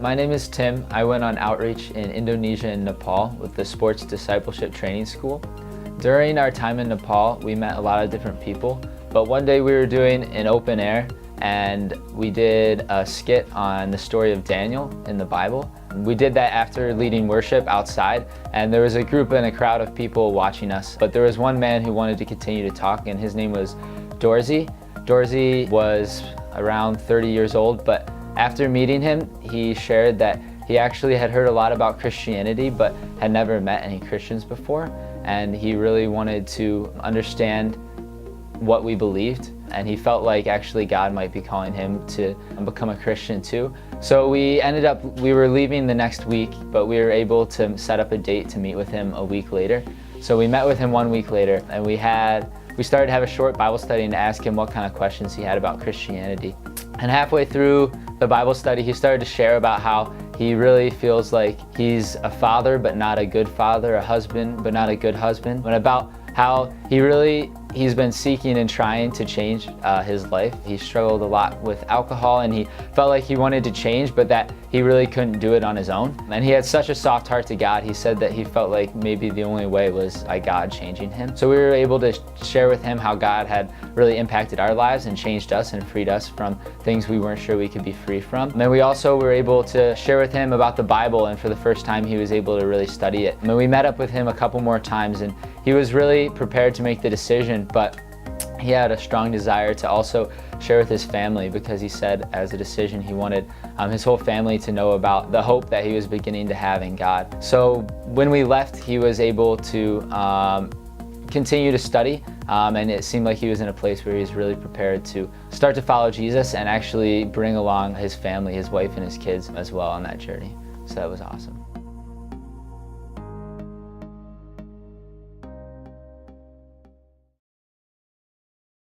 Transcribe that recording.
My name is Tim. I went on outreach in Indonesia and Nepal with the Sports Discipleship Training School. During our time in Nepal, we met a lot of different people, but one day we were doing an open air and we did a skit on the story of Daniel in the Bible. We did that after leading worship outside, and there was a group and a crowd of people watching us, but there was one man who wanted to continue to talk, and his name was Dorsey. Dorsey was around 30 years old, but after meeting him, he shared that he actually had heard a lot about Christianity, but had never met any Christians before, and he really wanted to understand what we believed, and he felt like actually God might be calling him to become a Christian too. So we were leaving the next week, but we were able to set up a date to meet with him a week later. So we met with him 1 week later, and we started to have a short Bible study and to ask him what kind of questions he had about Christianity. And halfway through the Bible study, he started to share about how he really feels like he's a father but not a good father, a husband but not a good husband, and about how he's been seeking and trying to change his life. He struggled a lot with alcohol, and he felt like he wanted to change, but that he really couldn't do it on his own. And he had such a soft heart to God. He said that he felt like maybe the only way was by God changing him. So we were able to share with him how God had really impacted our lives and changed us and freed us from things we weren't sure we could be free from. And then we also were able to share with him about the Bible, and for the first time he was able to really study it. And then we met up with him a couple more times, and he was really prepared to make the decision, but he had a strong desire to also share with his family, because he said as a decision he wanted his whole family to know about the hope that he was beginning to have in God. So when we left, he was able to continue to study, and it seemed like he was in a place where he was really prepared to start to follow Jesus and actually bring along his family, his wife and his kids as well on that journey. So that was awesome.